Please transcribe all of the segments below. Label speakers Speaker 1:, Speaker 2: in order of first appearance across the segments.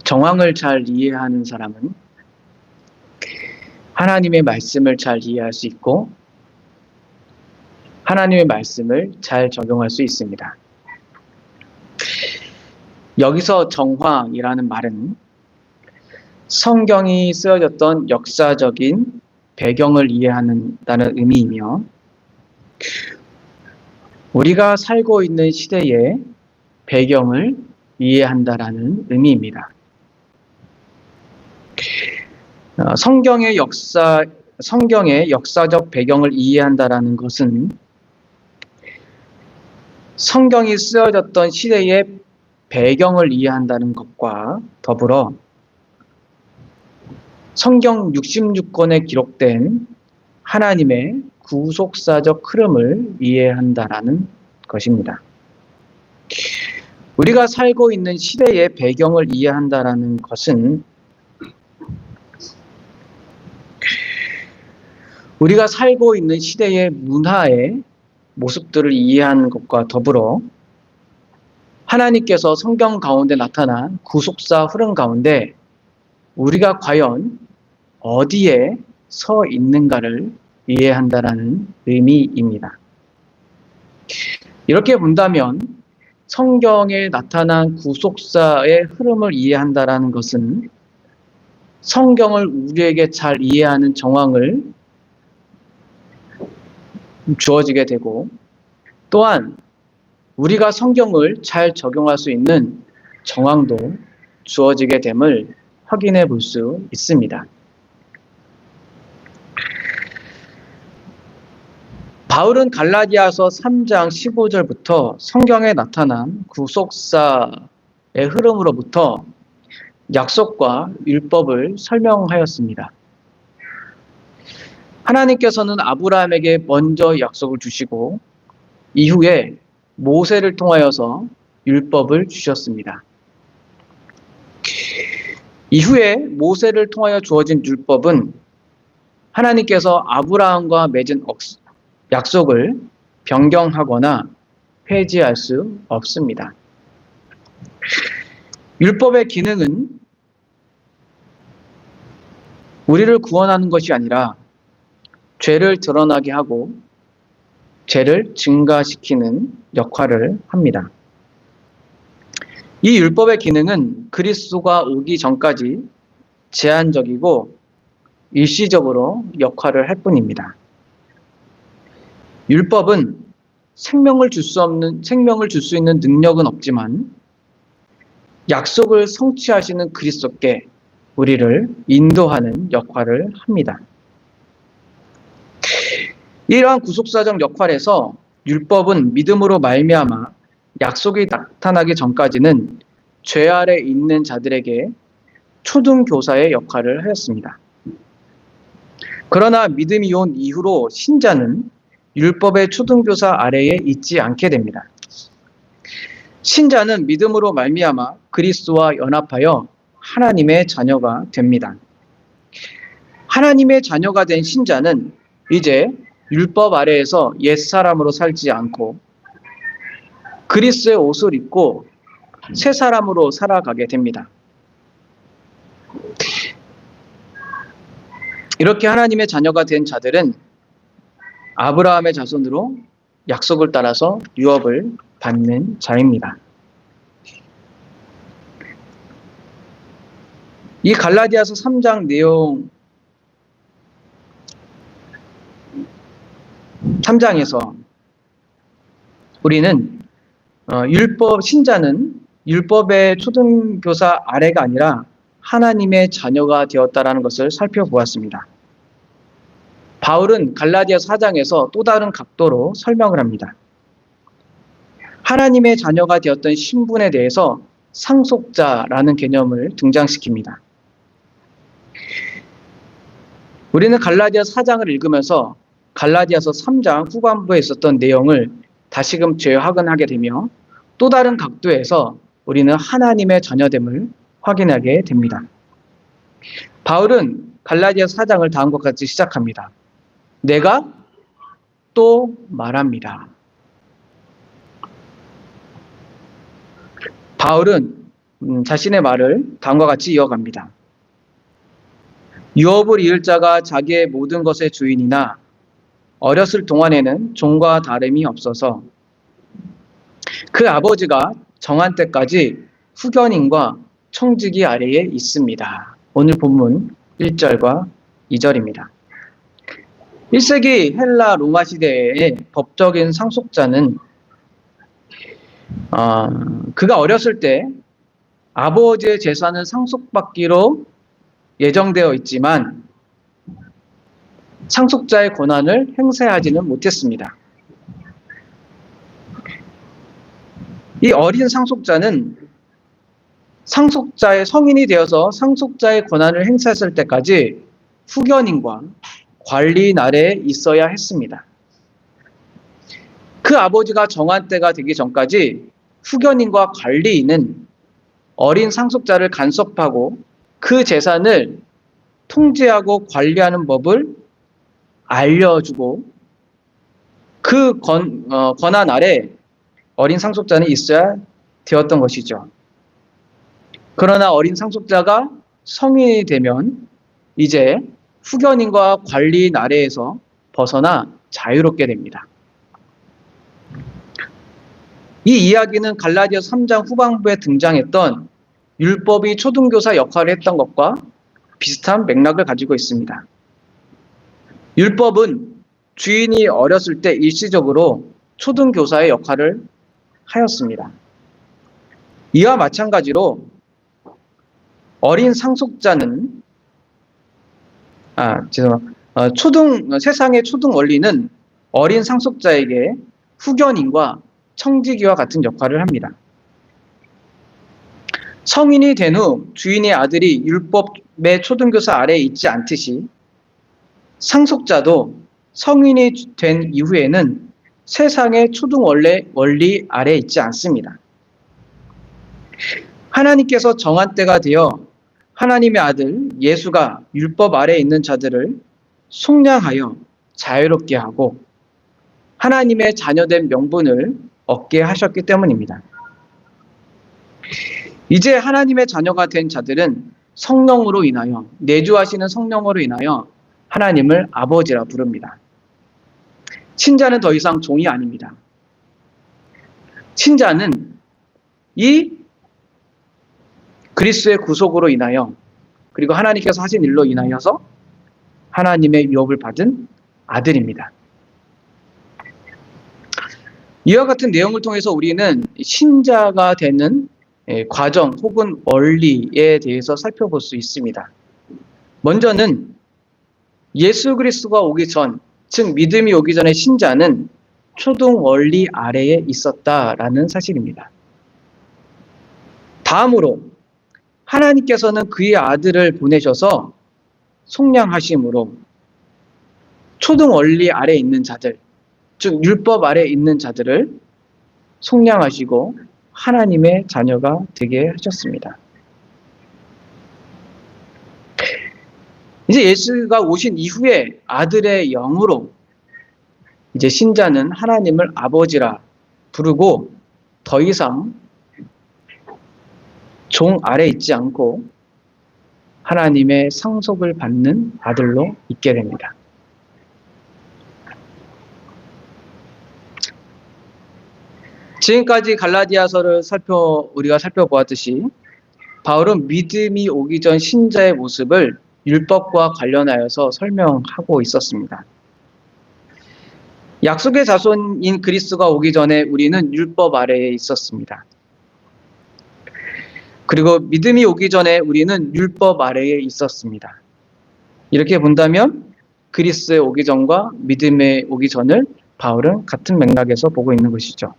Speaker 1: 정황을 잘 이해하는 사람은 하나님의 말씀을 잘 이해할 수 있고 하나님의 말씀을 잘 적용할 수 있습니다. 여기서 정황이라는 말은 성경이 쓰여졌던 역사적인 배경을 이해한다는 의미이며 우리가 살고 있는 시대의 배경을 이해한다라는 의미입니다. 성경의 역사적 배경을 이해한다라는 것은 성경이 쓰여졌던 시대의 배경을 이해한다는 것과 더불어 성경 66권에 기록된 하나님의 구속사적 흐름을 이해한다라는 것입니다. 우리가 살고 있는 시대의 배경을 이해한다라는 것은 우리가 살고 있는 시대의 문화의 모습들을 이해하는 것과 더불어 하나님께서 성경 가운데 나타난 구속사 흐름 가운데 우리가 과연 어디에 서 있는가를 이해한다라는 의미입니다. 이렇게 본다면 성경에 나타난 구속사의 흐름을 이해한다라는 것은 성경을 우리에게 잘 이해하는 정황을 주어지게 되고 또한 우리가 성경을 잘 적용할 수 있는 정황도 주어지게 됨을 확인해 볼 수 있습니다. 바울은 갈라디아서 3장 15절부터 성경에 나타난 구속사의 흐름으로부터 약속과 율법을 설명하였습니다. 하나님께서는 아브라함에게 먼저 약속을 주시고 이후에 모세를 통하여서 율법을 주셨습니다. 이후에 모세를 통하여 주어진 율법은 하나님께서 아브라함과 맺은 약속을 변경하거나 폐지할 수 없습니다. 율법의 기능은 우리를 구원하는 것이 아니라 죄를 드러나게 하고 죄를 증가시키는 역할을 합니다. 이 율법의 기능은 그리스도가 오기 전까지 제한적이고 일시적으로 역할을 할 뿐입니다. 율법은 생명을 줄 수 있는 능력은 없지만 약속을 성취하시는 그리스도께 우리를 인도하는 역할을 합니다. 이러한 구속사적 역할에서 율법은 믿음으로 말미암아 약속이 나타나기 전까지는 죄 아래 있는 자들에게 초등교사의 역할을 하였습니다. 그러나 믿음이 온 이후로 신자는 율법의 초등교사 아래에 있지 않게 됩니다. 신자는 믿음으로 말미암아 그리스도와 연합하여 하나님의 자녀가 됩니다. 하나님의 자녀가 된 신자는 이제 율법 아래에서 옛사람으로 살지 않고 그리스도의 옷을 입고 새 사람으로 살아가게 됩니다. 이렇게 하나님의 자녀가 된 자들은 아브라함의 자손으로 약속을 따라서 유업을 받는 자입니다. 이 갈라디아서 3장 내용 3장에서 우리는 신자는 율법의 초등교사 아래가 아니라 하나님의 자녀가 되었다라는 것을 살펴보았습니다. 바울은 갈라디아서 4장에서 또 다른 각도로 설명을 합니다. 하나님의 자녀가 되었던 신분에 대해서 상속자라는 개념을 등장시킵니다. 우리는 갈라디아서 4장을 읽으면서 갈라디아서 3장 후반부에 있었던 내용을 다시금 재확인하게 되며 또 다른 각도에서 우리는 하나님의 자녀됨을 확인하게 됩니다. 바울은 갈라디아서 4장을 다음과 같이 시작합니다. 내가 또 말합니다. 바울은 자신의 말을 다음과 같이 이어갑니다. 유업을 이을 자가 자기의 모든 것의 주인이나 어렸을 동안에는 종과 다름이 없어서 그 아버지가 정한 때까지 후견인과 청지기 아래에 있습니다. 오늘 본문 1절과 2절입니다. 1세기 헬라 로마 시대의 법적인 상속자는 그가 어렸을 때 아버지의 재산을 상속받기로 예정되어 있지만 상속자의 권한을 행사하지는 못했습니다. 이 어린 상속자는 상속자의 성인이 되어서 상속자의 권한을 행사했을 때까지 후견인과 관리인 아래에 있어야 했습니다. 그 아버지가 정한 때가 되기 전까지 후견인과 관리인은 어린 상속자를 간섭하고 그 재산을 통제하고 관리하는 법을 알려주고 그 권한 아래 어린 상속자는 있어야 되었던 것이죠. 그러나 어린 상속자가 성인이 되면 이제 후견인과 관리인 아래에서 벗어나 자유롭게 됩니다. 이 이야기는 갈라디아서 3장 후반부에 등장했던 율법이 초등교사 역할을 했던 것과 비슷한 맥락을 가지고 있습니다. 율법은 주인이 어렸을 때 일시적으로 초등교사의 역할을 하였습니다. 이와 마찬가지로 어린 상속자는 세상의 초등 원리는 어린 상속자에게 후견인과 청지기와 같은 역할을 합니다. 성인이 된 후 주인의 아들이 율법의 초등교사 아래에 있지 않듯이 상속자도 성인이 된 이후에는 세상의 초등 원리 아래에 있지 않습니다. 하나님께서 정한 때가 되어 하나님의 아들 예수가 율법 아래에 있는 자들을 속량하여 자유롭게 하고 하나님의 자녀된 명분을 얻게 하셨기 때문입니다. 이제 하나님의 자녀가 된 자들은 성령으로 인하여 내주하시는 성령으로 인하여 하나님을 아버지라 부릅니다. 친자는 더 이상 종이 아닙니다. 친자는 이 그리스도의 구속으로 인하여 그리고 하나님께서 하신 일로 인하여서 하나님의 유업을 받은 아들입니다. 이와 같은 내용을 통해서 우리는 신자가 되는 과정 혹은 원리에 대해서 살펴볼 수 있습니다. 먼저는 예수 그리스도가 오기 전, 즉 믿음이 오기 전에 신자는 초등 원리 아래에 있었다라는 사실입니다. 다음으로 하나님께서는 그의 아들을 보내셔서 속량하심으로 초등 원리 아래에 있는 자들, 즉 율법 아래에 있는 자들을 속량하시고 하나님의 자녀가 되게 하셨습니다. 이제 예수가 오신 이후에 아들의 영으로 이제 신자는 하나님을 아버지라 부르고 더 이상 종 아래 있지 않고 하나님의 상속을 받는 아들로 있게 됩니다. 지금까지 갈라디아서를 우리가 살펴보았듯이 바울은 믿음이 오기 전 신자의 모습을 율법과 관련하여서 설명하고 있었습니다. 약속의 자손인 그리스도가 오기 전에 우리는 율법 아래에 있었습니다. 그리고 믿음이 오기 전에 우리는 율법 아래에 있었습니다. 이렇게 본다면 그리스도의 오기 전과 믿음의 오기 전을 바울은 같은 맥락에서 보고 있는 것이죠.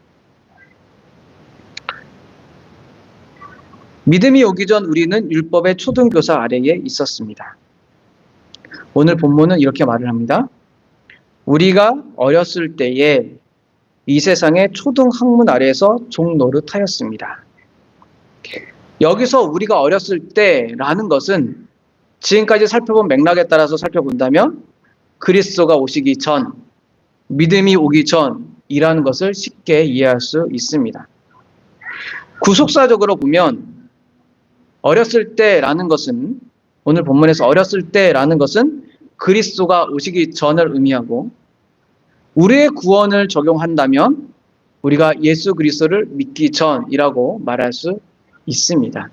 Speaker 1: 믿음이 오기 전 우리는 율법의 초등교사 아래에 있었습니다. 오늘 본문은 이렇게 말을 합니다. 우리가 어렸을 때에 이 세상의 초등학문 아래에서 종노릇하였습니다. 여기서 우리가 어렸을 때라는 것은 지금까지 살펴본 맥락에 따라서 살펴본다면 그리스도가 오시기 전, 믿음이 오기 전이라는 것을 쉽게 이해할 수 있습니다. 구속사적으로 보면 어렸을 때라는 것은, 오늘 본문에서 어렸을 때라는 것은 그리스도가 오시기 전을 의미하고, 우리의 구원을 적용한다면 우리가 예수 그리스도를 믿기 전이라고 말할 수 있습니다.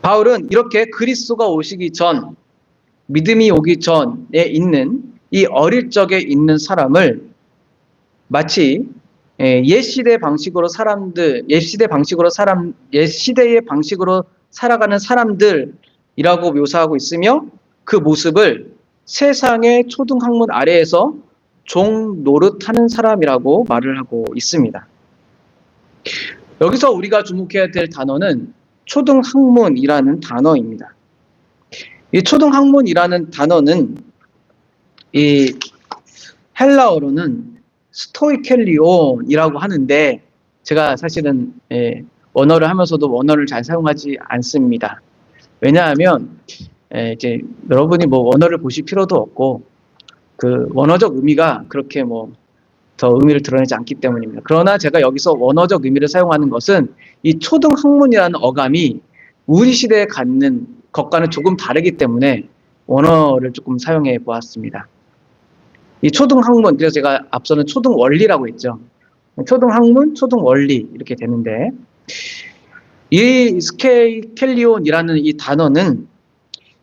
Speaker 1: 바울은 이렇게 그리스도가 오시기 전, 믿음이 오기 전에 있는 이 어릴 적에 있는 사람을 마치 옛 시대 방식으로 옛 시대의 방식으로 살아가는 사람들이라고 묘사하고 있으며, 그 모습을 세상의 초등학문 아래에서 종 노릇하는 사람이라고 말을 하고 있습니다. 여기서 우리가 주목해야 될 단어는 초등학문이라는 단어입니다. 이 초등학문이라는 단어는 이 헬라어로는 스토이켈리온이라고 하는데, 제가 사실은 원어를 하면서도 원어를 잘 사용하지 않습니다. 왜냐하면 이제 여러분이 뭐 원어를 보실 필요도 없고, 그 원어적 의미가 그렇게 뭐 더 의미를 드러내지 않기 때문입니다. 그러나 제가 여기서 원어적 의미를 사용하는 것은 이 초등학문이라는 어감이 우리 시대에 갖는 것과는 조금 다르기 때문에 원어를 조금 사용해 보았습니다. 이 초등학문, 그래서 제가 앞서는 초등원리라고 했죠. 초등학문, 초등원리 이렇게 되는데, 이 스케이켈리온이라는 이 단어는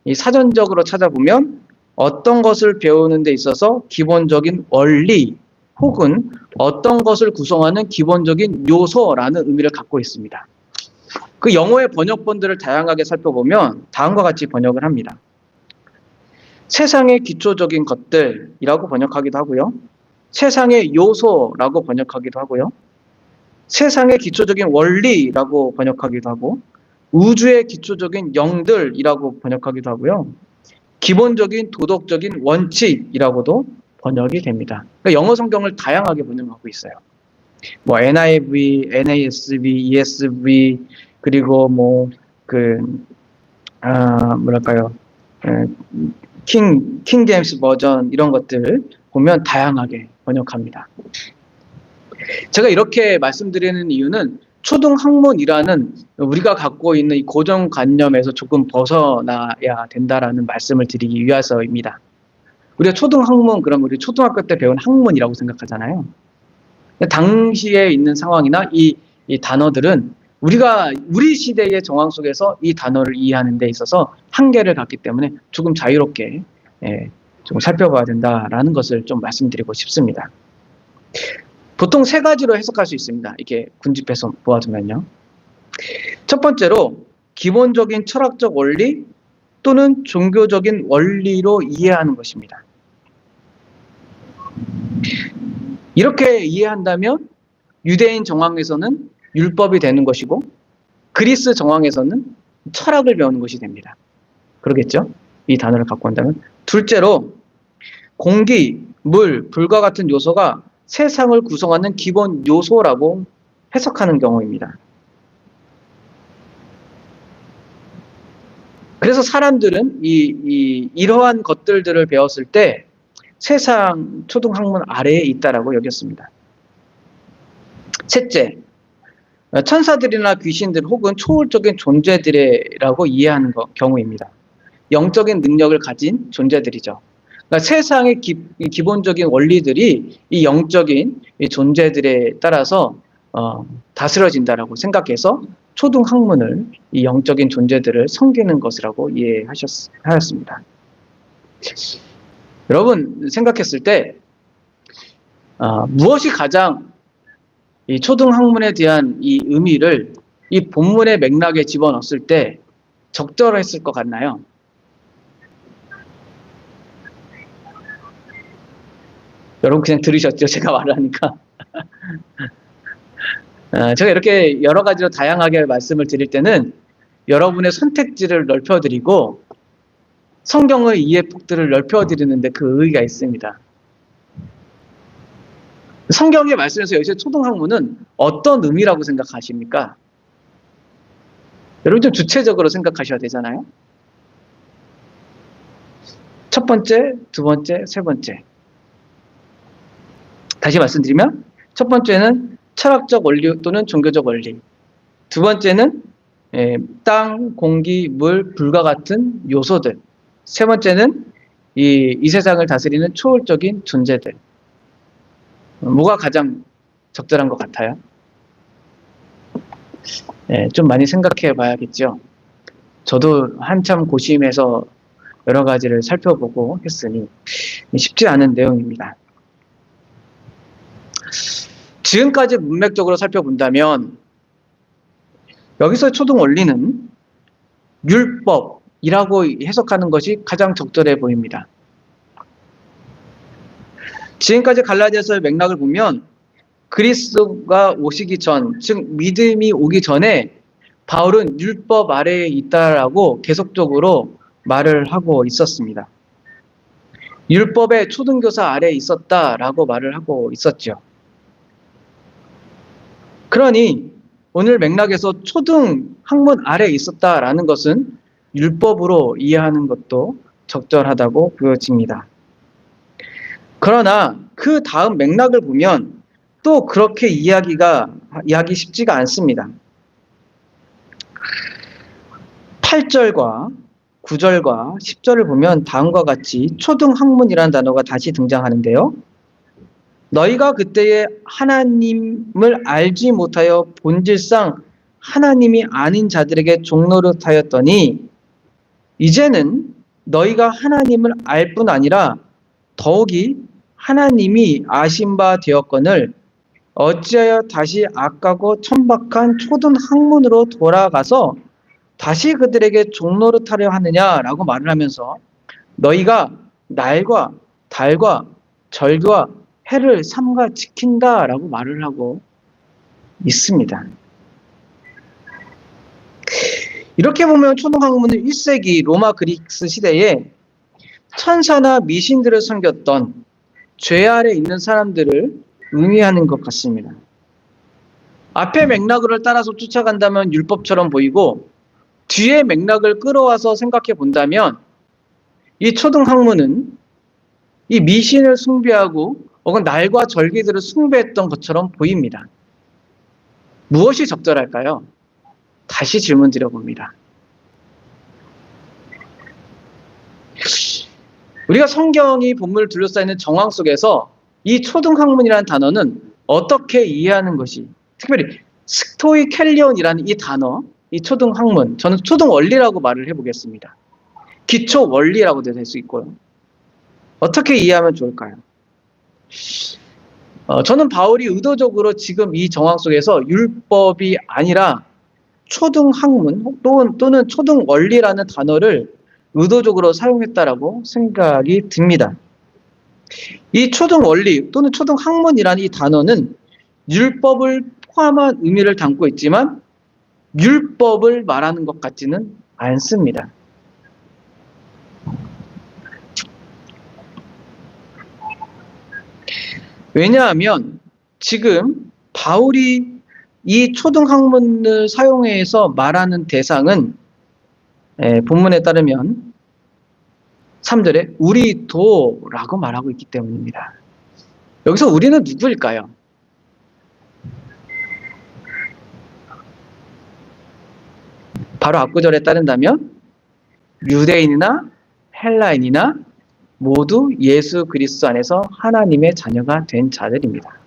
Speaker 1: 이 사전적으로 찾아보면 어떤 것을 배우는 데 있어서 기본적인 원리 혹은 어떤 것을 구성하는 기본적인 요소라는 의미를 갖고 있습니다. 그 영어의 번역본들을 다양하게 살펴보면 다음과 같이 번역을 합니다. 세상의 기초적인 것들이라고 번역하기도 하고요. 세상의 요소라고 번역하기도 하고요. 세상의 기초적인 원리라고 번역하기도 하고, 우주의 기초적인 영들이라고 번역하기도 하고요. 기본적인 도덕적인 원칙이라고도 번역이 됩니다. 그러니까 영어 성경을 다양하게 번역하고 있어요. 뭐 NIV, NASB, ESV, 그리고 뭐 뭐랄까요, 킹 제임스 버전 이런 것들 보면 다양하게 번역합니다. 제가 이렇게 말씀드리는 이유는 초등학문이라는 우리가 갖고 있는 이 고정관념에서 조금 벗어나야 된다라는 말씀을 드리기 위해서입니다. 우리가 초등학문, 그럼 우리 초등학교 때 배운 학문이라고 생각하잖아요. 당시에 있는 상황이나 이 단어들은 우리 시대의 정황 속에서 이 단어를 이해하는 데 있어서 한계를 갖기 때문에 조금 자유롭게 좀 살펴봐야 된다라는 것을 좀 말씀드리고 싶습니다. 보통 세 가지로 해석할 수 있습니다. 이렇게 군집해서 보아두면요. 첫 번째로 기본적인 철학적 원리 또는 종교적인 원리로 이해하는 것입니다. 이렇게 이해한다면 유대인 정황에서는 율법이 되는 것이고, 그리스 정황에서는 철학을 배우는 것이 됩니다. 그러겠죠? 이 단어를 갖고 한다면. 둘째로 공기, 물, 불과 같은 요소가 세상을 구성하는 기본 요소라고 해석하는 경우입니다. 그래서 사람들은 이러한 것들을 배웠을 때 세상 초등학문 아래에 있다라고 여겼습니다. 셋째, 천사들이나 귀신들 혹은 초월적인 존재들이라고 이해하는 경우입니다. 영적인 능력을 가진 존재들이죠. 그러니까 세상의 기본적인 원리들이 이 영적인 존재들에 따라서 다스려진다라고 생각해서 초등학문을 이 영적인 존재들을 섬기는 것이라고 이해하였습니다. 여러분 생각했을 때 무엇이 가장 이 초등학문에 대한 이 의미를 이 본문의 맥락에 집어넣었을 때 적절했을 것 같나요? 여러분 그냥 들으셨죠? 제가 말을 하니까. 제가 이렇게 여러 가지로 다양하게 말씀을 드릴 때는 여러분의 선택지를 넓혀드리고 성경의 이해폭들을 넓혀드리는데 그 의의가 있습니다. 성경의 말씀에서 여기서 초등학문은 어떤 의미라고 생각하십니까? 여러분 좀 주체적으로 생각하셔야 되잖아요. 첫 번째, 두 번째, 세 번째. 다시 말씀드리면 첫 번째는 철학적 원리 또는 종교적 원리. 두 번째는 땅, 공기, 물, 불과 같은 요소들. 세 번째는 이 세상을 다스리는 초월적인 존재들. 뭐가 가장 적절한 것 같아요? 좀 많이 생각해 봐야겠죠. 저도 한참 고심해서 여러 가지를 살펴보고 했으니 쉽지 않은 내용입니다. 지금까지 문맥적으로 살펴본다면 여기서 초등 원리는 율법이라고 해석하는 것이 가장 적절해 보입니다. 지금까지 갈라디아서의 맥락을 보면 그리스도가 오시기 전, 즉 믿음이 오기 전에 바울은 율법 아래에 있다라고 계속적으로 말을 하고 있었습니다. 율법의 초등교사 아래에 있었다라고 말을 하고 있었죠. 그러니 오늘 맥락에서 초등 학문 아래에 있었다라는 것은 율법으로 이해하는 것도 적절하다고 보여집니다. 그러나 그 다음 맥락을 보면 또 그렇게 이해하기 쉽지가 않습니다. 8절과 9절과 10절을 보면 다음과 같이 초등학문이라는 단어가 다시 등장하는데요. 너희가 그때에 하나님을 알지 못하여 본질상 하나님이 아닌 자들에게 종노릇하였더니 이제는 너희가 하나님을 알 뿐 아니라 더욱이 하나님이 아신 바 되었거늘 어찌하여 다시 악하고 천박한 초등학문으로 돌아가서 다시 그들에게 종노릇하려 하느냐라고 말을 하면서 너희가 날과 달과 절과 해를 삼가 지킨다라고 말을 하고 있습니다. 이렇게 보면 초등학문은 1세기 로마 그리스 시대에 천사나 미신들을 섬겼던 죄 아래 있는 사람들을 의미하는 것 같습니다. 앞의 맥락을 따라서 쫓아간다면 율법처럼 보이고 뒤의 맥락을 끌어와서 생각해 본다면 이 초등학문은 이 미신을 숭배하고 혹은 날과 절기들을 숭배했던 것처럼 보입니다. 무엇이 적절할까요? 다시 질문 드려봅니다. 우리가 성경이 본문을 둘러싸이는 정황 속에서 이 초등학문이라는 단어는 어떻게 이해하는 것이, 특별히 스토이켈리온이라는 이 단어, 이 초등학문, 저는 초등원리라고 말을 해보겠습니다. 기초원리라고도 될 수 있고요. 어떻게 이해하면 좋을까요? 저는 바울이 의도적으로 지금 이 정황 속에서 율법이 아니라 초등학문 또는 초등원리라는 단어를 의도적으로 사용했다라고 생각이 듭니다. 이 초등원리 또는 초등학문이라는 이 단어는 율법을 포함한 의미를 담고 있지만 율법을 말하는 것 같지는 않습니다. 왜냐하면 지금 바울이 이 초등학문을 사용해서 말하는 대상은 본문에 따르면 3절에 우리도라고 말하고 있기 때문입니다. 여기서 우리는 누구일까요? 바로 앞구절에 따른다면 유대인이나 헬라인이나 모두 예수 그리스도 안에서 하나님의 자녀가 된 자들입니다.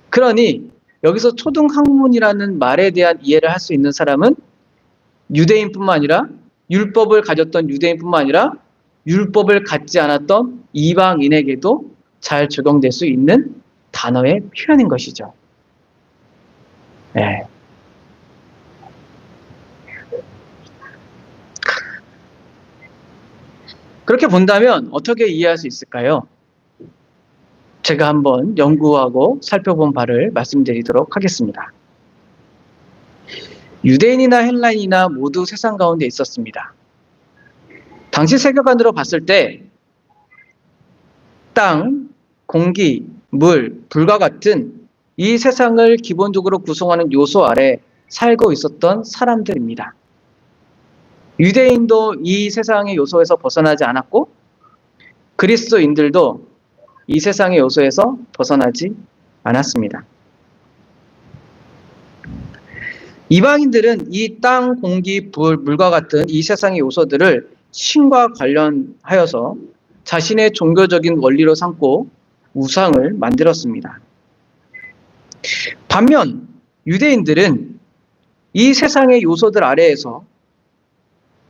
Speaker 1: 그러니 여기서 초등학문이라는 말에 대한 이해를 할 수 있는 사람은 유대인뿐만 아니라 율법을 가졌던 유대인뿐만 아니라 율법을 갖지 않았던 이방인에게도 잘 적용될 수 있는 단어의 표현인 것이죠. 네. 그렇게 본다면 어떻게 이해할 수 있을까요? 제가 한번 연구하고 살펴본 바를 말씀드리도록 하겠습니다. 유대인이나 헬라인이나 모두 세상 가운데 있었습니다. 당시 세계관으로 봤을 때 땅, 공기, 물, 불과 같은 이 세상을 기본적으로 구성하는 요소 아래 살고 있었던 사람들입니다. 유대인도 이 세상의 요소에서 벗어나지 않았고 그리스도인들도 이 세상의 요소에서 벗어나지 않았습니다. 이방인들은 이 땅, 공기, 불, 물과 같은 이 세상의 요소들을 신과 관련하여서 자신의 종교적인 원리로 삼고 우상을 만들었습니다. 반면 유대인들은 이 세상의 요소들 아래에서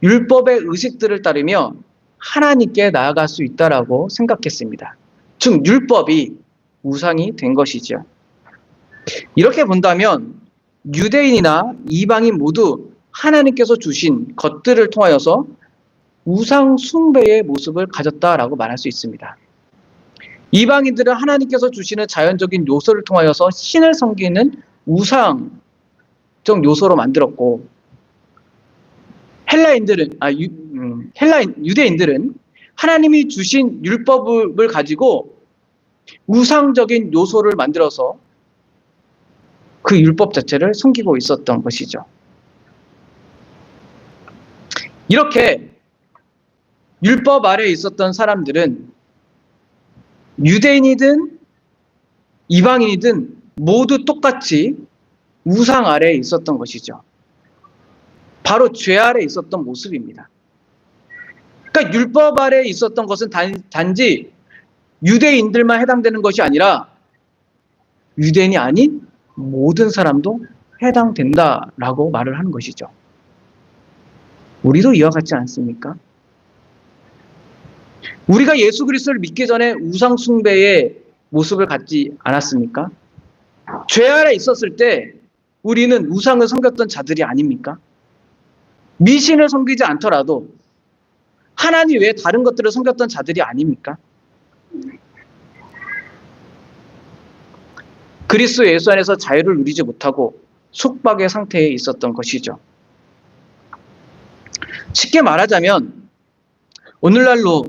Speaker 1: 율법의 의식들을 따르며 하나님께 나아갈 수 있다라고 생각했습니다. 즉 율법이 우상이 된 것이죠. 이렇게 본다면 유대인이나 이방인 모두 하나님께서 주신 것들을 통하여서 우상 숭배의 모습을 가졌다라고 말할 수 있습니다. 이방인들은 하나님께서 주시는 자연적인 요소를 통하여서 신을 섬기는 우상적 요소로 만들었고, 유대인들은 하나님이 주신 율법을 가지고 우상적인 요소를 만들어서 그 율법 자체를 섬기고 있었던 것이죠. 이렇게 율법 아래에 있었던 사람들은 유대인이든 이방인이든 모두 똑같이 우상 아래에 있었던 것이죠. 바로 죄 아래에 있었던 모습입니다. 그러니까 율법 아래에 있었던 것은 단지 유대인들만 해당되는 것이 아니라 유대인이 아닌 모든 사람도 해당된다라고 말을 하는 것이죠. 우리도 이와 같지 않습니까? 우리가 예수 그리스도를 믿기 전에 우상 숭배의 모습을 갖지 않았습니까? 죄 아래 있었을 때 우리는 우상을 섬겼던 자들이 아닙니까? 미신을 섬기지 않더라도 하나님 외에 다른 것들을 섬겼던 자들이 아닙니까? 그리스도 예수 안에서 자유를 누리지 못하고 속박의 상태에 있었던 것이죠. 쉽게 말하자면 오늘날로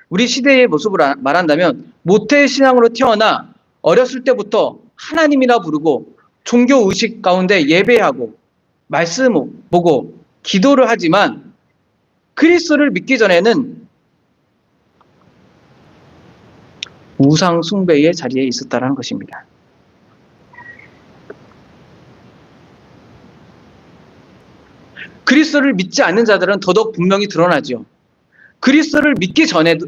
Speaker 1: 우리 시대의 모습을 말한다면 모태신앙으로 태어나 어렸을 때부터 하나님이라 부르고 종교의식 가운데 예배하고 말씀 보고 기도를 하지만 그리스도를 믿기 전에는 우상 숭배의 자리에 있었다는 것입니다. 그리스도를 믿지 않는 자들은 더더욱 분명히 드러나죠. 그리스도를 믿기 전에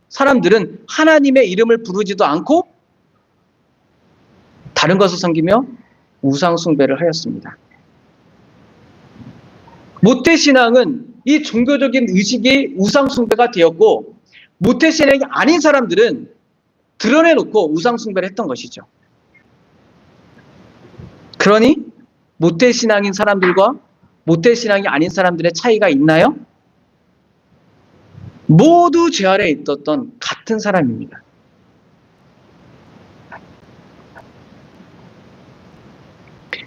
Speaker 1: 사람들은 하나님의 이름을 부르지도 않고 다른 것을 섬기며 우상 숭배를 하였습니다. 모태신앙은 이 종교적인 의식이 우상 숭배가 되었고, 모태신앙이 아닌 사람들은 드러내놓고 우상 숭배를 했던 것이죠. 그러니 모태신앙인 사람들과 모태신앙이 아닌 사람들의 차이가 있나요? 모두 죄 아래에 있었던 같은 사람입니다.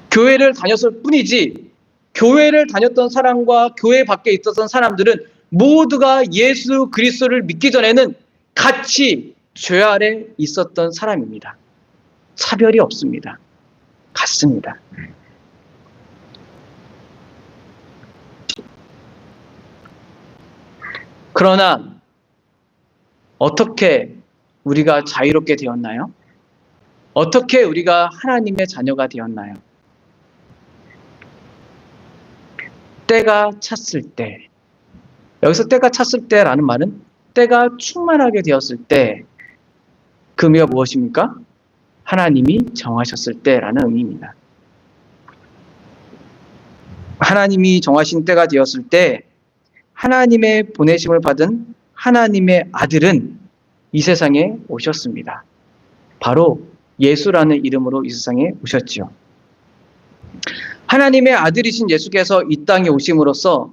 Speaker 1: 교회를 다녔을 뿐이지 교회를 다녔던 사람과 교회 밖에 있었던 사람들은 모두가 예수 그리스도를 믿기 전에는 같이 죄 아래 있었던 사람입니다. 차별이 없습니다. 같습니다. 그러나 어떻게 우리가 자유롭게 되었나요? 어떻게 우리가 하나님의 자녀가 되었나요? 때가 찼을 때, 여기서 때가 찼을 때라는 말은 때가 충만하게 되었을 때, 그 의미가 무엇입니까? 하나님이 정하셨을 때라는 의미입니다. 하나님이 정하신 때가 되었을 때 하나님의 보내심을 받은 하나님의 아들은 이 세상에 오셨습니다. 바로 예수라는 이름으로 이 세상에 오셨죠. 하나님의 아들이신 예수께서 이 땅에 오심으로써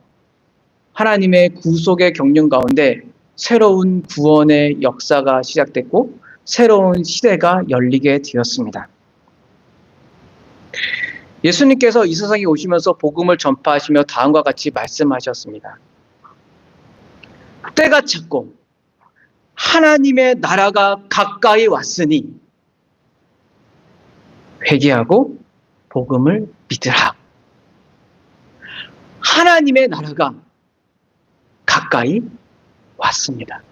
Speaker 1: 하나님의 구속의 경륜 가운데 새로운 구원의 역사가 시작됐고 새로운 시대가 열리게 되었습니다. 예수님께서 이 세상에 오시면서 복음을 전파하시며 다음과 같이 말씀하셨습니다. 때가 찼고 하나님의 나라가 가까이 왔으니 회개하고 복음을 믿으라. 하나님의 나라가 가까이 왔습니다.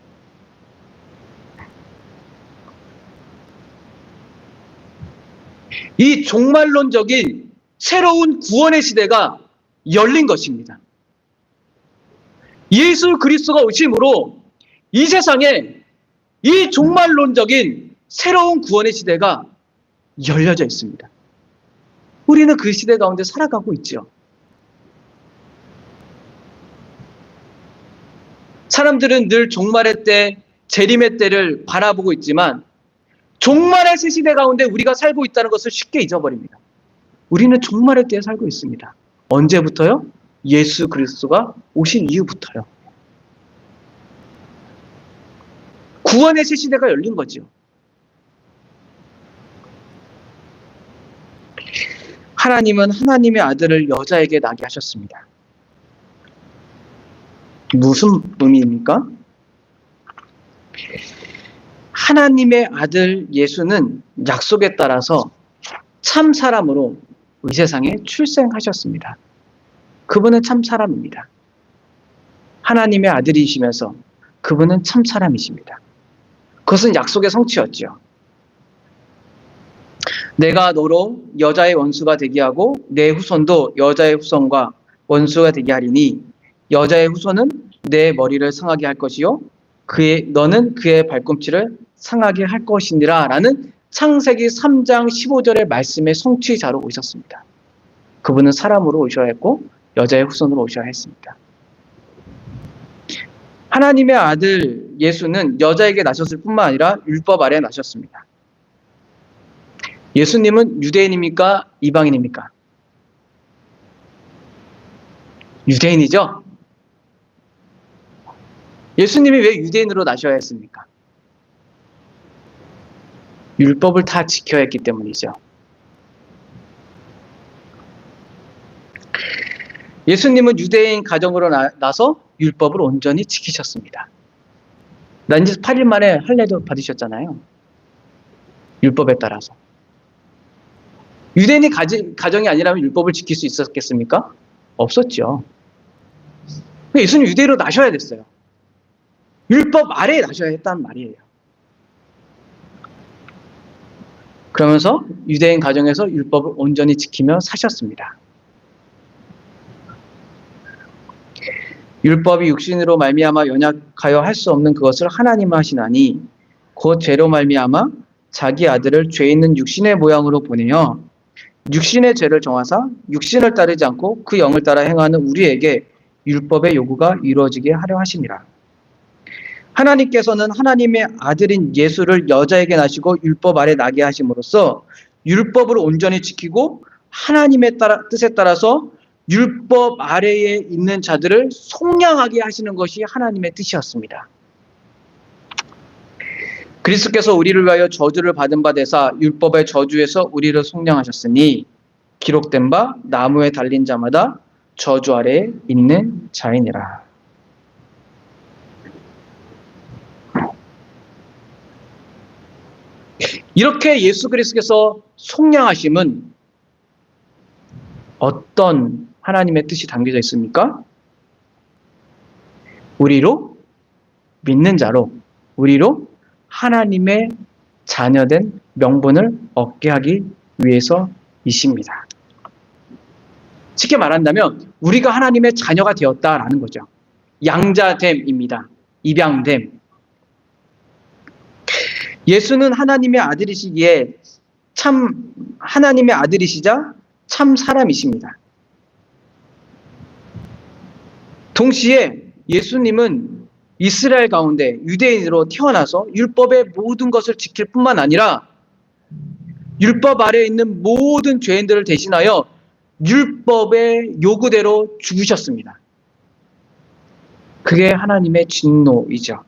Speaker 1: 이 종말론적인 새로운 구원의 시대가 열린 것입니다. 예수 그리스도가 오심으로 이 세상에 이 종말론적인 새로운 구원의 시대가 열려져 있습니다. 우리는 그 시대 가운데 살아가고 있죠. 사람들은 늘 종말의 때, 재림의 때를 바라보고 있지만 종말의 새 시대 가운데 우리가 살고 있다는 것을 쉽게 잊어버립니다. 우리는 종말의 때에 살고 있습니다. 언제부터요? 예수 그리스도가 오신 이후부터요. 구원의 새 시대가 열린 거죠. 하나님은 하나님의 아들을 여자에게 낳게 하셨습니다. 무슨 의미입니까? 하나님의 아들 예수는 약속에 따라서 참 사람으로 이 세상에 출생하셨습니다. 그분은 참 사람입니다. 하나님의 아들이시면서 그분은 참 사람이십니다. 그것은 약속의 성취였죠. 내가 너로 여자의 원수가 되게 하고 내 후손도 여자의 후손과 원수가 되게 하리니 여자의 후손은 내 머리를 상하게 할 것이요 너는 그의 발꿈치를 상하게 할 것이니라 라는 창세기 3장 15절의 말씀의 성취자로 오셨습니다. 그분은 사람으로 오셔야 했고 여자의 후손으로 오셔야 했습니다. 하나님의 아들 예수는 여자에게 나셨을 뿐만 아니라 율법 아래 나셨습니다. 예수님은 유대인입니까? 이방인입니까? 유대인이죠? 예수님이 왜 유대인으로 나셔야 했습니까? 율법을 다 지켜야 했기 때문이죠. 예수님은 유대인 가정으로 나서 율법을 온전히 지키셨습니다. 난지 8일 만에 할례도 받으셨잖아요. 율법에 따라서. 유대인이 가정이 아니라면 율법을 지킬 수 있었겠습니까? 없었죠. 예수님 유대인으로 나셔야 됐어요. 율법 아래에 나셔야 했단 말이에요. 그러면서 유대인 가정에서 율법을 온전히 지키며 사셨습니다. 율법이 육신으로 말미암아 연약하여 할 수 없는 그것을 하나님은 하시나니 곧 죄로 말미암아 자기 아들을 죄 있는 육신의 모양으로 보내어 육신의 죄를 정하사 육신을 따르지 않고 그 영을 따라 행하는 우리에게 율법의 요구가 이루어지게 하려 하시니라. 하나님께서는 하나님의 아들인 예수를 여자에게 낳으시고 율법 아래 나게 하심으로써 율법을 온전히 지키고 하나님의 뜻에 따라서 율법 아래에 있는 자들을 속량하게 하시는 것이 하나님의 뜻이었습니다. 그리스도께서 우리를 위하여 저주를 받은 바 되사 율법의 저주에서 우리를 속량하셨으니 기록된 바 나무에 달린 자마다 저주 아래에 있는 자이니라. 이렇게 예수 그리스도께서 속량하심은 어떤 하나님의 뜻이 담겨져 있습니까? 우리로 믿는 자로 우리로 하나님의 자녀된 명분을 얻게 하기 위해서이십니다. 쉽게 말한다면 우리가 하나님의 자녀가 되었다라는 거죠. 양자됨입니다. 입양됨. 예수는 하나님의 아들이시기에 참 하나님의 아들이시자 참 사람이십니다. 동시에 예수님은 이스라엘 가운데 유대인으로 태어나서 율법의 모든 것을 지킬 뿐만 아니라 율법 아래에 있는 모든 죄인들을 대신하여 율법의 요구대로 죽으셨습니다. 그게 하나님의 진노이죠.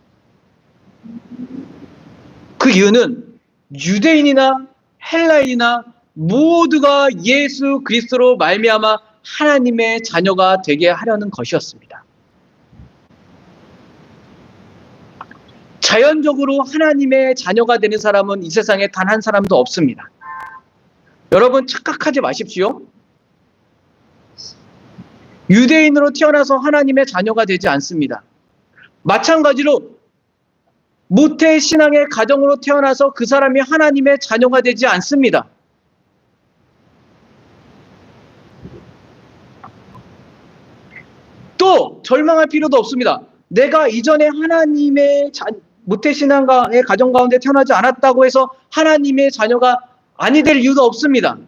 Speaker 1: 그 이유는 유대인이나 헬라인이나 모두가 예수 그리스도로 말미암아 하나님의 자녀가 되게 하려는 것이었습니다. 자연적으로 하나님의 자녀가 되는 사람은 이 세상에 단 한 사람도 없습니다. 여러분 착각하지 마십시오. 유대인으로 태어나서 하나님의 자녀가 되지 않습니다. 마찬가지로 모태 신앙의 가정으로 태어나서 그 사람이 하나님의 자녀가 되지 않습니다. 또 절망할 필요도 없습니다. 내가 이전에 하나님의 모태신앙의 가정 가운데 태어나지 않았다고 해서 하나님의 자녀가 아니 될 이유도 없습니다.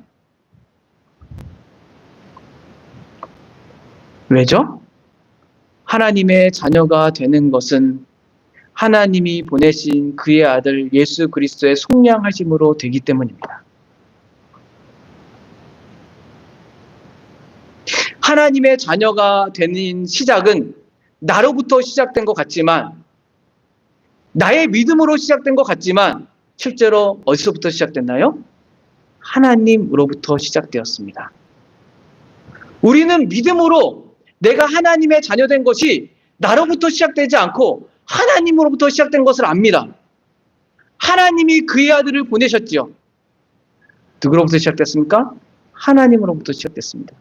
Speaker 1: 왜죠? 하나님의 자녀가 되는 것은 하나님이 보내신 그의 아들 예수 그리스도의 속량하심으로 되기 때문입니다. 하나님의 자녀가 되는 시작은 나로부터 시작된 것 같지만, 나의 믿음으로 시작된 것 같지만 실제로 어디서부터 시작됐나요? 하나님으로부터 시작되었습니다. 우리는 믿음으로 내가 하나님의 자녀된 것이 나로부터 시작되지 않고 하나님으로부터 시작된 것을 압니다. 하나님이 그의 아들을 보내셨지요. 누구로부터 시작됐습니까? 하나님으로부터 시작됐습니다.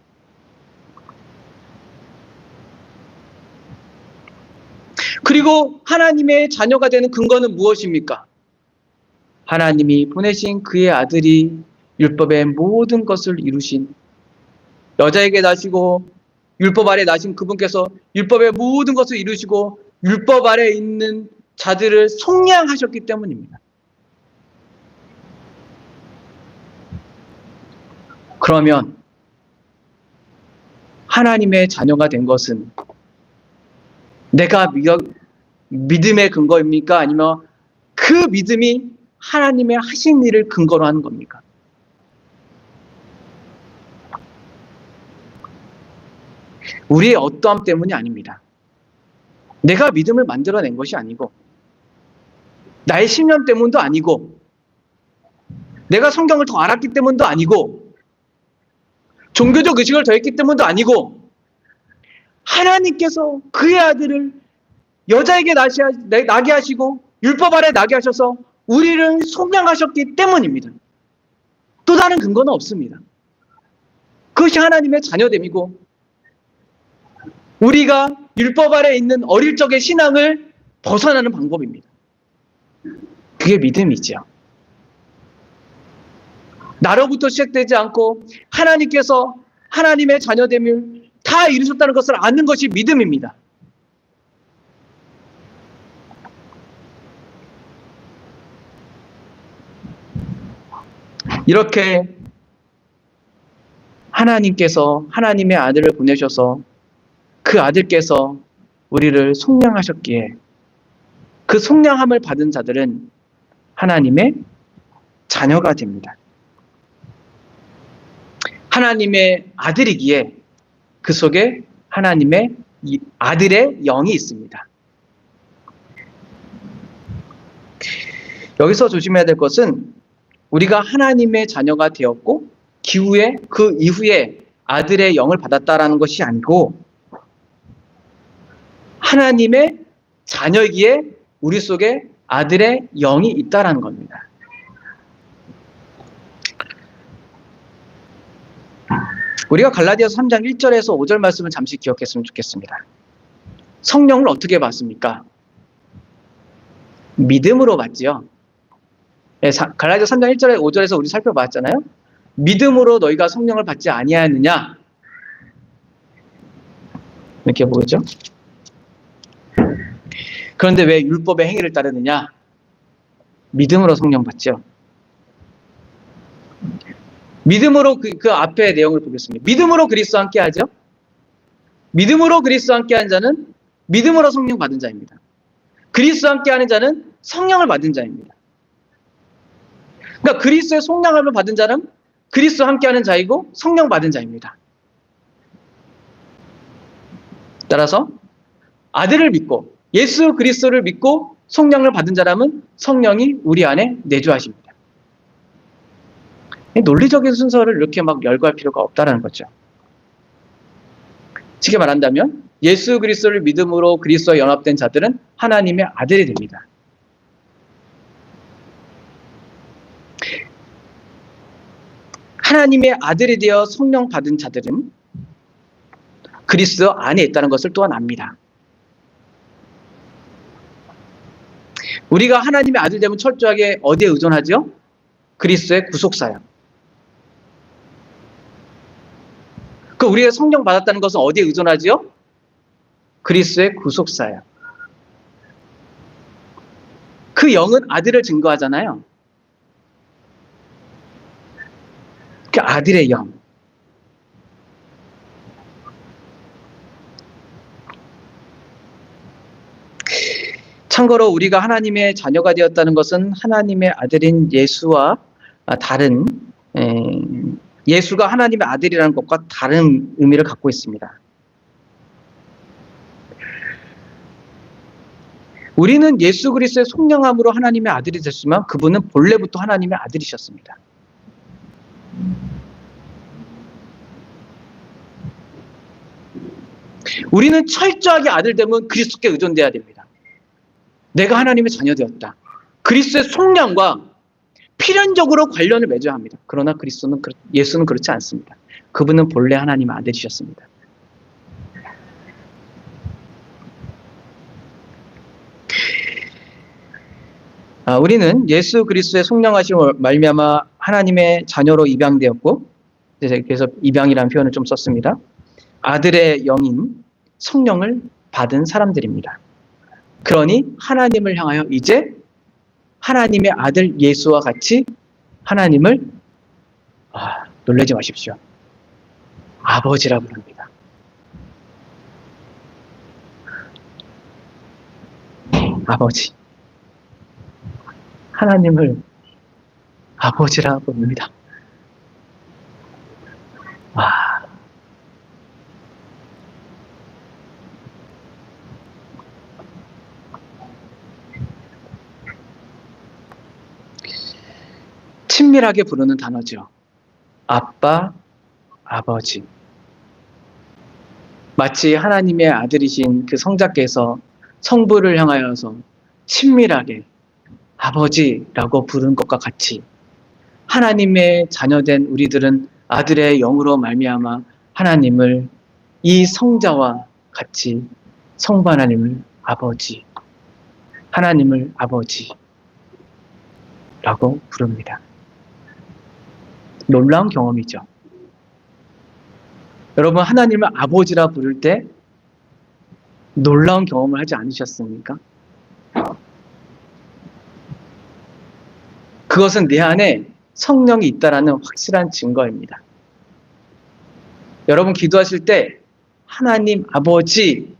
Speaker 1: 그리고 하나님의 자녀가 되는 근거는 무엇입니까? 하나님이 보내신 그의 아들이 율법의 모든 것을 이루신, 여자에게 나시고 율법 아래 나신 그분께서 율법의 모든 것을 이루시고 율법 아래 있는 자들을 속량하셨기 때문입니다. 그러면 하나님의 자녀가 된 것은 내가 믿음의 근거입니까? 아니면 그 믿음이 하나님의 하신 일을 근거로 하는 겁니까? 우리의 어떠함 때문이 아닙니다. 내가 믿음을 만들어낸 것이 아니고, 나의 신념 때문도 아니고, 내가 성경을 더 알았기 때문도 아니고, 종교적 의식을 더했기 때문도 아니고, 하나님께서 그의 아들을 여자에게 나게 하시고 율법 아래 나게 하셔서 우리를 속량하셨기 때문입니다. 또 다른 근거는 없습니다. 그것이 하나님의 자녀됨이고, 우리가 율법 아래 있는 어릴 적의 신앙을 벗어나는 방법입니다. 그게 믿음이죠. 나로부터 시작되지 않고 하나님께서 하나님의 자녀됨을 다 이루셨다는 것을 아는 것이 믿음입니다. 이렇게 하나님께서 하나님의 아들을 보내셔서 그 아들께서 우리를 속량하셨기에, 그 속량함을 받은 자들은 하나님의 자녀가 됩니다. 하나님의 아들이기에 그 속에 하나님의 아들의 영이 있습니다. 여기서 조심해야 될 것은 우리가 하나님의 자녀가 되었고 그 이후에 아들의 영을 받았다라는 것이 아니고, 하나님의 자녀이기에 우리 속에 아들의 영이 있다라는 겁니다. 우리가 갈라디아서 3장 1절에서 5절 말씀을 잠시 기억했으면 좋겠습니다. 성령을 어떻게 받습니까? 믿음으로 받지요. 갈라디아서 3장 1절에 5절에서 우리 살펴봤잖아요. 믿음으로 너희가 성령을 받지 아니하느냐, 이렇게 보죠. 그런데 왜 율법의 행위를 따르느냐? 믿음으로 성령 받죠. 믿음으로 그 앞에 내용을 보겠습니다. 믿음으로 그리스도와 함께 하죠. 믿음으로 그리스도와 함께 하는 자는 믿음으로 성령 받은 자입니다. 그리스도와 함께 하는 자는 성령을 받은 자입니다. 그러니까 그리스도의 속량함을 받은 자는 그리스도와 함께 하는 자이고 성령 받은 자입니다. 따라서 아들을 믿고 예수 그리스도를 믿고 성령을 받은 자라면 성령이 우리 안에 내주하십니다. 논리적인 순서를 이렇게 막 열거할 필요가 없다는 거죠. 쉽게 말한다면 예수 그리스도를 믿음으로 그리스도와 연합된 자들은 하나님의 아들이 됩니다. 하나님의 아들이 되어 성령 받은 자들은 그리스도 안에 있다는 것을 또한 압니다. 우리가 하나님의 아들 되면 철저하게 어디에 의존하죠? 그리스도의 구속사역. 우리가 성령 받았다는 것은 어디에 의존하죠? 그리스도의 구속사예요. 그 영은 아들을 증거하잖아요. 그 아들의 영. 참고로 우리가 하나님의 자녀가 되었다는 것은 하나님의 아들인 예수와 다른, 예수가 하나님의 아들이라는 것과 다른 의미를 갖고 있습니다. 우리는 예수 그리스도의 속량함으로 하나님의 아들이 됐지만 그분은 본래부터 하나님의 아들이셨습니다. 우리는 철저하게 아들 되면 그리스도께 의존돼야 됩니다. 내가 하나님의 자녀 되었다. 그리스도의 속량과 필연적으로 관련을 맺어야 합니다. 그러나 예수는 그렇지 않습니다. 그분은 본래 하나님의 아들이셨습니다. 우리는 예수 그리스도의 속량하심을 말미암아 하나님의 자녀로 입양되었고, 그래서 입양이라는 표현을 좀 썼습니다. 아들의 영인 성령을 받은 사람들입니다. 그러니 하나님을 향하여 이제 하나님의 아들 예수와 같이 하나님을 놀라지 마십시오. 아버지라 부릅니다. 아버지. 하나님을 아버지라 부릅니다. 친밀하게 부르는 단어죠. 아빠, 아버지. 마치 하나님의 아들이신 그 성자께서 성부를 향하여서 친밀하게 아버지라고 부르는 것과 같이 하나님의 자녀된 우리들은 아들의 영으로 말미암아 하나님을 이 성자와 같이 성부 하나님을 아버지, 하나님을 아버지라고 부릅니다. 놀라운 경험이죠. 여러분, 하나님을 아버지라 부를 때 놀라운 경험을 하지 않으셨습니까? 그것은 내 안에 성령이 있다라는 확실한 증거입니다. 여러분 기도하실 때 하나님 아버지,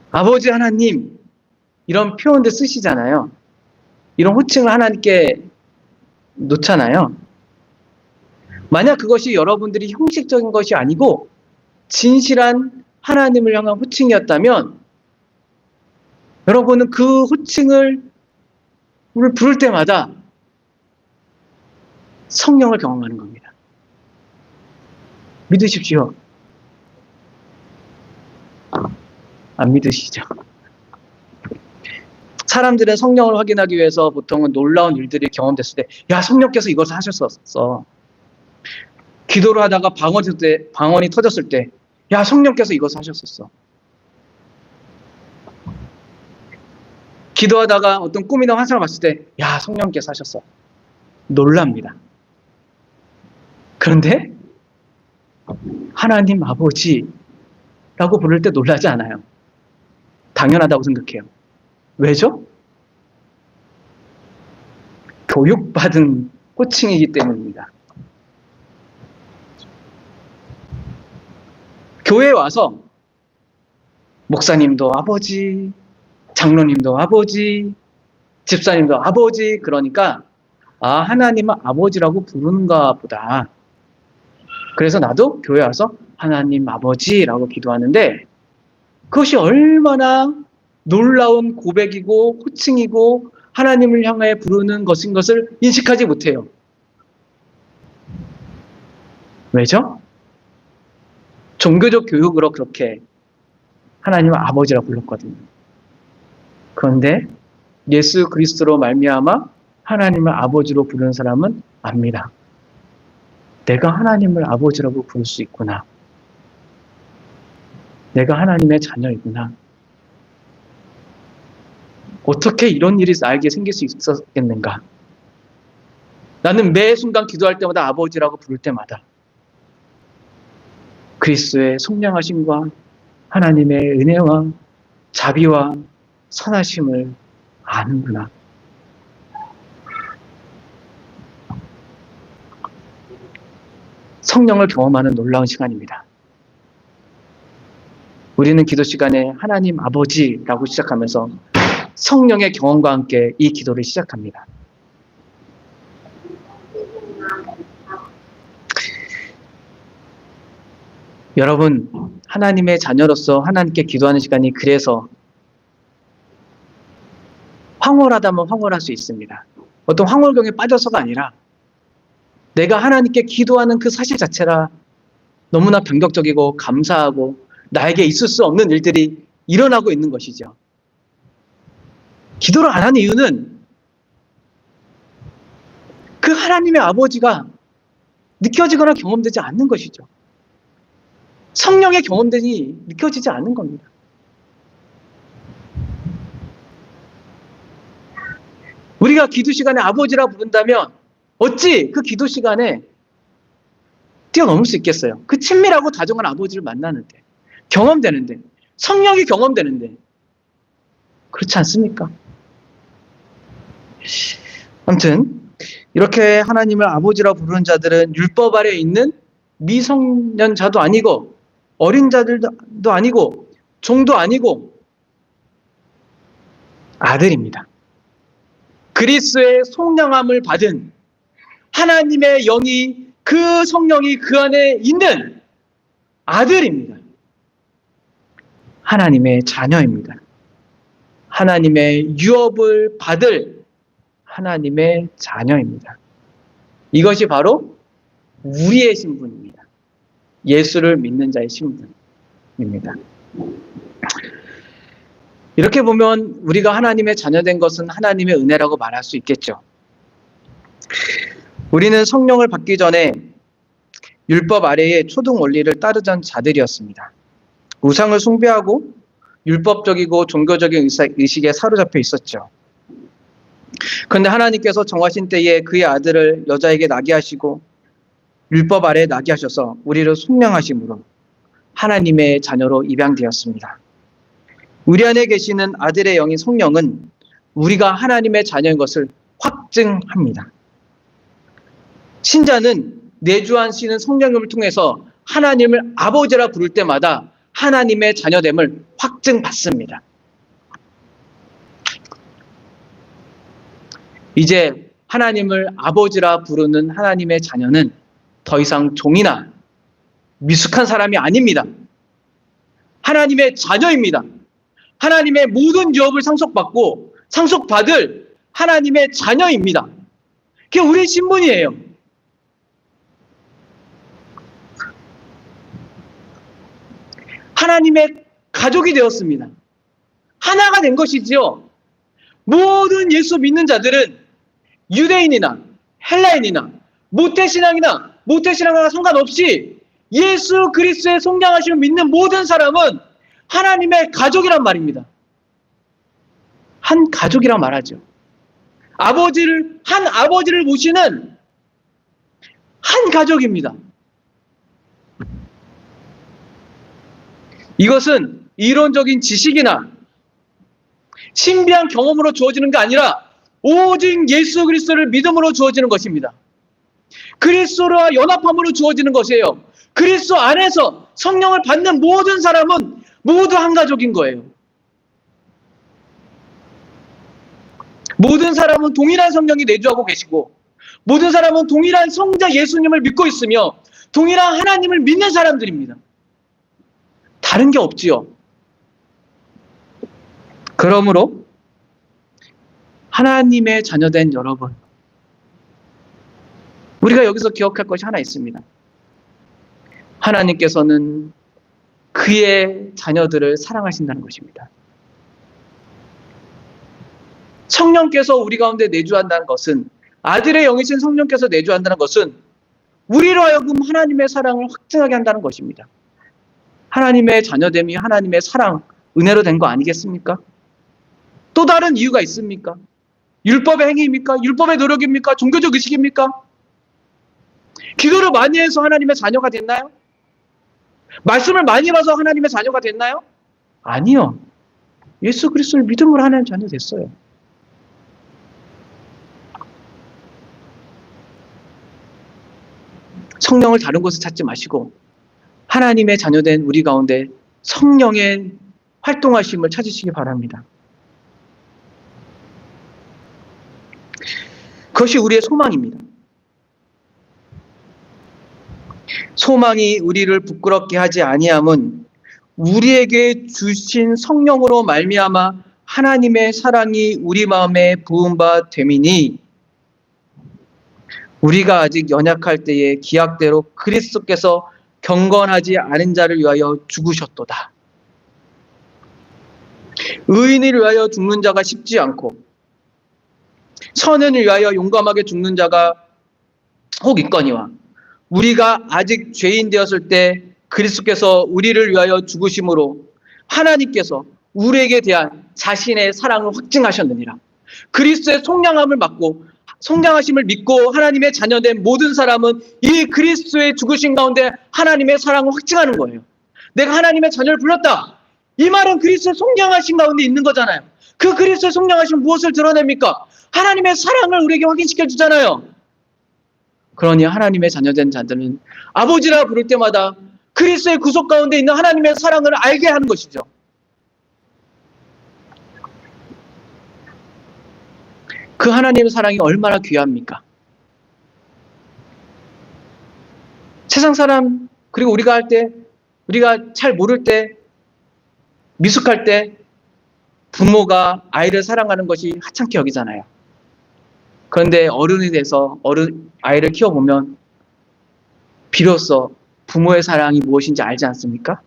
Speaker 1: 아버지 하나님 이런 표현들 쓰시잖아요. 이런 호칭을 하나님께 놓잖아요. 만약 그것이 여러분들이 형식적인 것이 아니고 진실한 하나님을 향한 호칭이었다면 여러분은 그 호칭을 부를 때마다 성령을 경험하는 겁니다. 믿으십시오. 안 믿으시죠? 사람들은 성령을 확인하기 위해서 보통은 놀라운 일들이 경험됐을 때, 야, 성령께서 이것을 하셨었어. 기도를 하다가 방언이 터졌을 때, 야, 성령께서 이것을 하셨었어. 기도하다가 어떤 꿈이나 환상을 봤을 때, 야, 성령께서 하셨어. 놀랍니다. 그런데 하나님 아버지라고 부를 때 놀라지 않아요. 당연하다고 생각해요. 왜죠? 교육받은 호칭이기 때문입니다. 교회에 와서 목사님도 아버지, 장로님도 아버지, 집사님도 아버지, 그러니까 하나님은 아버지라고 부르는가 보다. 그래서 나도 교회 와서 하나님 아버지라고 기도하는데 그것이 얼마나 놀라운 고백이고 호칭이고 하나님을 향해 부르는 것인 것을 인식하지 못해요. 왜죠? 종교적 교육으로 그렇게 하나님을 아버지라고 불렀거든요. 그런데 예수 그리스도로 말미암아 하나님을 아버지로 부르는 사람은 압니다. 내가 하나님을 아버지라고 부를 수 있구나. 내가 하나님의 자녀이구나. 어떻게 이런 일이 나에게 생길 수 있었겠는가? 나는 매 순간 기도할 때마다 아버지라고 부를 때마다 그리스도의 속량하심과 하나님의 은혜와 자비와 선하심을 아는구나. 성령을 경험하는 놀라운 시간입니다. 우리는 기도 시간에 하나님 아버지라고 시작하면서 성령의 경험과 함께 이 기도를 시작합니다. 여러분, 하나님의 자녀로서 하나님께 기도하는 시간이 그래서 황홀하다면 황홀할 수 있습니다. 어떤 황홀경에 빠져서가 아니라 내가 하나님께 기도하는 그 사실 자체라 너무나 감격적이고 감사하고 나에게 있을 수 없는 일들이 일어나고 있는 것이죠. 기도를 안 하는 이유는 그 하나님의 아버지가 느껴지거나 경험되지 않는 것이죠. 성령의 경험들이 느껴지지 않는 겁니다. 우리가 기도 시간에 아버지라 부른다면 어찌 그 기도 시간에 뛰어넘을 수 있겠어요? 그 친밀하고 다정한 아버지를 만나는데, 경험되는데, 성령이 경험되는데, 그렇지 않습니까? 아무튼 이렇게 하나님을 아버지라 부르는 자들은 율법 아래 있는 미성년자도 아니고 어린 자들도 아니고 종도 아니고 아들입니다. 그리스도의 속량함을 받은 하나님의 영이, 그 성령이 그 안에 있는 아들입니다. 하나님의 자녀입니다. 하나님의 유업을 받을 하나님의 자녀입니다. 이것이 바로 우리의 신분입니다. 예수를 믿는 자의 신분입니다. 이렇게 보면 우리가 하나님의 자녀된 것은 하나님의 은혜라고 말할 수 있겠죠. 우리는 성령을 받기 전에 율법 아래의 초등 원리를 따르던 자들이었습니다. 우상을 숭배하고 율법적이고 종교적인 의식에 사로잡혀 있었죠. 그런데 하나님께서 정하신 때에 그의 아들을 여자에게 나게 하시고 율법 아래에 나게 하셔서 우리를 속량하심으로 하나님의 자녀로 입양되었습니다. 우리 안에 계시는 아들의 영인 성령은 우리가 하나님의 자녀인 것을 확증합니다. 신자는 내주하시는 성령님을 통해서 하나님을 아버지라 부를 때마다 하나님의 자녀됨을 확증받습니다. 이제 하나님을 아버지라 부르는 하나님의 자녀는 더 이상 종이나 미숙한 사람이 아닙니다. 하나님의 자녀입니다. 하나님의 모든 유업을 상속받고 상속받을 하나님의 자녀입니다. 그게 우리의 신분이에요. 하나님의 가족이 되었습니다. 하나가 된 것이지요. 모든 예수 믿는 자들은 유대인이나 헬라인이나 모태신앙이나 모태신앙과 상관없이 예수 그리스도의 속량하심을 믿는 모든 사람은 하나님의 가족이란 말입니다. 한 가족이란 말하죠. 한 아버지를 모시는 한 가족입니다. 이것은 이론적인 지식이나 신비한 경험으로 주어지는 게 아니라 오직 예수 그리스도를 믿음으로 주어지는 것입니다. 그리스도와 연합함으로 주어지는 것이에요. 그리스도 안에서 성령을 받는 모든 사람은 모두 한 가족인 거예요. 모든 사람은 동일한 성령이 내주하고 계시고 모든 사람은 동일한 성자 예수님을 믿고 있으며 동일한 하나님을 믿는 사람들입니다. 다른 게 없지요. 그러므로 하나님의 자녀된 여러분, 우리가 여기서 기억할 것이 하나 있습니다. 하나님께서는 그의 자녀들을 사랑하신다는 것입니다. 성령께서 우리 가운데 내주한다는 것은, 아들의 영이신 성령께서 내주한다는 것은 우리로 하여금 하나님의 사랑을 확증하게 한다는 것입니다. 하나님의 자녀됨이 하나님의 사랑, 은혜로 된 거 아니겠습니까? 또 다른 이유가 있습니까? 율법의 행위입니까? 율법의 노력입니까? 종교적 의식입니까? 기도를 많이 해서 하나님의 자녀가 됐나요? 말씀을 많이 봐서 하나님의 자녀가 됐나요? 아니요. 예수 그리스도를 믿음으로 하나님의 자녀 됐어요. 성령을 다른 곳에 찾지 마시고 하나님의 자녀된 우리 가운데 성령의 활동하심을 찾으시기 바랍니다. 그것이 우리의 소망입니다. 소망이 우리를 부끄럽게 하지 아니함은 우리에게 주신 성령으로 말미암아 하나님의 사랑이 우리 마음에 부은 바 됨이니 우리가 아직 연약할 때에 기약대로 그리스도께서 경건하지 않은 자를 위하여 죽으셨도다. 의인을 위하여 죽는 자가 쉽지 않고 선인을 위하여 용감하게 죽는 자가 혹 있거니와 우리가 아직 죄인 되었을 때 그리스도께서 우리를 위하여 죽으심으로 하나님께서 우리에게 대한 자신의 사랑을 확증하셨느니라. 그리스도의 속량함을 받고 속량하심을 믿고 하나님의 자녀된 모든 사람은 이 그리스도의 죽으심 가운데 하나님의 사랑을 확증하는 거예요. 내가 하나님의 자녀를 불렀다. 이 말은 그리스도의 속량하심 가운데 있는 거잖아요. 그 그리스도의 속량하심 무엇을 드러냅니까? 하나님의 사랑을 우리에게 확인시켜 주잖아요. 그러니 하나님의 자녀된 자들은 아버지라 부를 때마다 그리스도의 구속 가운데 있는 하나님의 사랑을 알게 하는 것이죠. 그 하나님의 사랑이 얼마나 귀합니까? 세상 사람, 그리고 우리가 할 때, 우리가 잘 모를 때, 미숙할 때 부모가 아이를 사랑하는 것이 하찮게 여기잖아요. 그런데 어른이 돼서 아이를 키워보면 비로소 부모의 사랑이 무엇인지 알지 않습니까?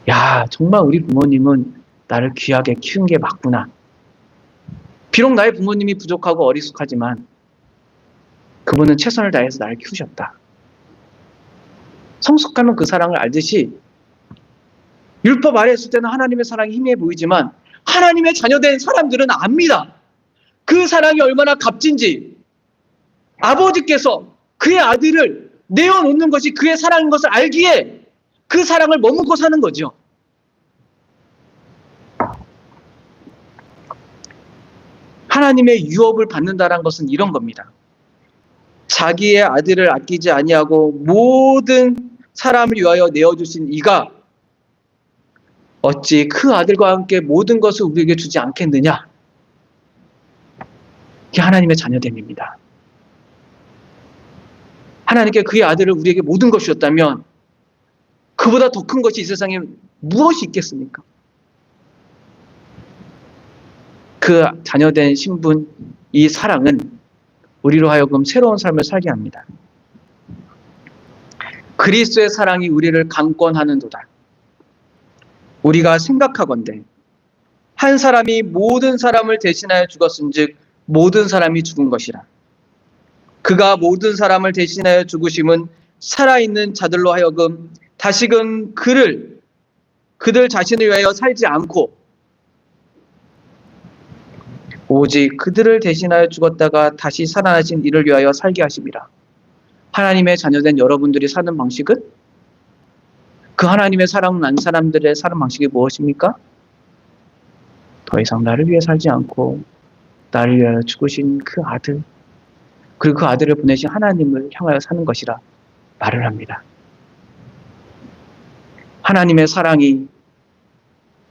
Speaker 1: 야, 정말 우리 부모님은 나를 귀하게 키운 게 맞구나. 비록 나의 부모님이 부족하고 어리숙하지만 그분은 최선을 다해서 나를 키우셨다. 성숙하면 그 사랑을 알듯이 율법 아래 있을 때는 하나님의 사랑이 희미해 보이지만 하나님의 자녀된 사람들은 압니다. 그 사랑이 얼마나 값진지. 아버지께서 그의 아들을 내어놓는 것이 그의 사랑인 것을 알기에 그 사랑을 머금고 사는 거죠. 하나님의 유업을 받는다는 것은 이런 겁니다. 자기의 아들을 아끼지 아니하고 모든 사람을 위하여 내어주신 이가 어찌 그 아들과 함께 모든 것을 우리에게 주지 않겠느냐. 이게 하나님의 자녀됨입니다. 하나님께 그의 아들을 우리에게 모든 것이 줬다면 그보다 더 큰 것이 이 세상에 무엇이 있겠습니까? 그 자녀된 신분, 이 사랑은 우리로 하여금 새로운 삶을 살게 합니다. 그리스도의 사랑이 우리를 강권하는도다. 우리가 생각하건대 한 사람이 모든 사람을 대신하여 죽었은즉 모든 사람이 죽은 것이라. 그가 모든 사람을 대신하여 죽으심은 살아있는 자들로 하여금 다시금 그들 자신을 위하여 살지 않고 오직 그들을 대신하여 죽었다가 다시 살아나신 이를 위하여 살게 하심이라. 하나님의 자녀된 여러분들이 사는 방식은 그 하나님의 사랑은 안 사람들의 사는 방식이 무엇입니까? 더 이상 나를 위해 살지 않고 나를 위하여 죽으신 그 아들, 그리고 그 아들을 보내신 하나님을 향하여 사는 것이라 말을 합니다. 하나님의 사랑이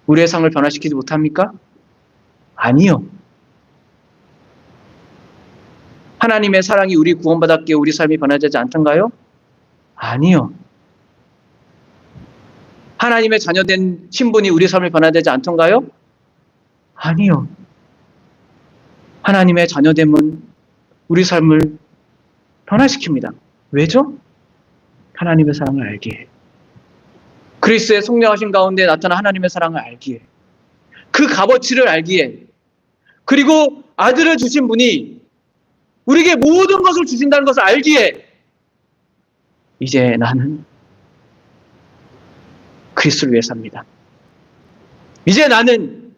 Speaker 1: 우리의 삶을 변화시키지 못합니까? 아니요. 하나님의 사랑이 우리 구원받았기에 우리 삶이 변화되지 않던가요? 아니요. 하나님의 자녀된 신분이 우리 삶을 변화되지 않던가요? 아니요. 하나님의 자녀됨은 우리 삶을 변화시킵니다. 왜죠? 하나님의 사랑을 알기에. 그리스도의 속량하신 가운데 나타난 하나님의 사랑을 알기에. 그 값어치를 알기에. 그리고 아들을 주신 분이 우리에게 모든 것을 주신다는 것을 알기에 이제 나는 그리스도를 위해 삽니다. 이제 나는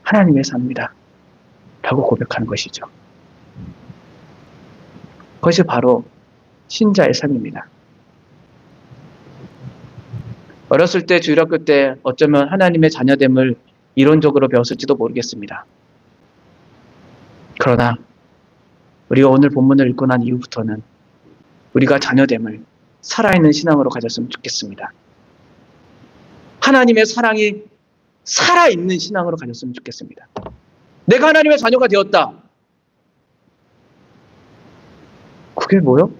Speaker 1: 하나님 위해 삽니다. 라고 고백하는 것이죠. 그것이 바로 신자의 삶입니다. 어렸을 때 주일학교 때 어쩌면 하나님의 자녀됨을 이론적으로 배웠을지도 모르겠습니다. 그러나 우리가 오늘 본문을 읽고 난 이후부터는 우리가 자녀됨을 살아있는 신앙으로 가졌으면 좋겠습니다. 하나님의 사랑이 살아있는 신앙으로 가졌으면 좋겠습니다. 내가 하나님의 자녀가 되었다. 그게 뭐요?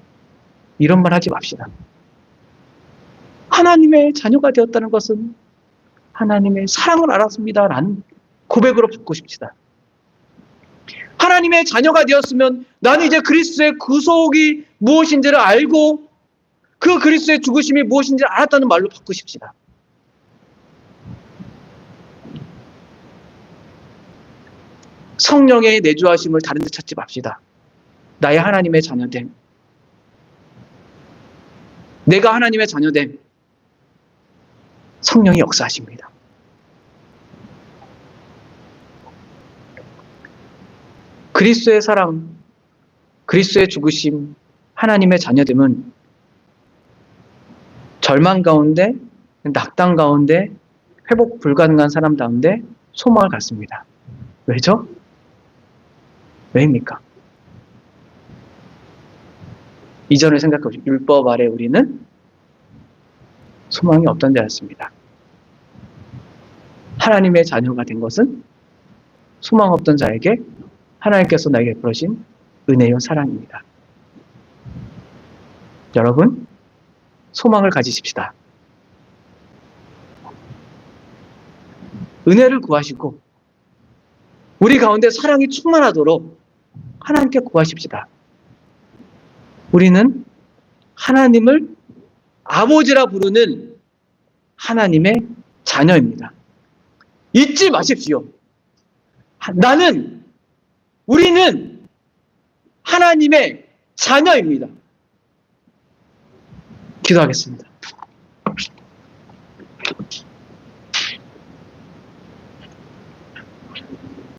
Speaker 1: 이런 말 하지 맙시다. 하나님의 자녀가 되었다는 것은 하나님의 사랑을 알았습니다. 라는 고백으로 받고 싶시다. 하나님의 자녀가 되었으면 나는 이제 그리스도의 구속이 무엇인지를 알고 그 그리스도의 죽으심이 무엇인지를 알았다는 말로 받고 싶시다. 성령의 내주하심을 다른 데 찾지 맙시다. 나의 하나님의 자녀됨. 내가 하나님의 자녀됨. 성령이 역사하십니다. 그리스도의 사랑, 그리스도의 죽으심, 하나님의 자녀됨은 절망 가운데, 낙담 가운데, 회복 불가능한 사람 가운데 소망을 갖습니다. 왜죠? 왜입니까? 이전을 생각해보시죠. 율법 아래 우리는 소망이 없던 자였습니다. 하나님의 자녀가 된 것은 소망 없던 자에게 하나님께서 나에게 베푸신 은혜요 사랑입니다. 여러분, 소망을 가지십시다. 은혜를 구하시고 우리 가운데 사랑이 충만하도록 하나님께 구하십시다. 우리는 하나님을 아버지라 부르는 하나님의 자녀입니다. 잊지 마십시오. 우리는 하나님의 자녀입니다. 기도하겠습니다.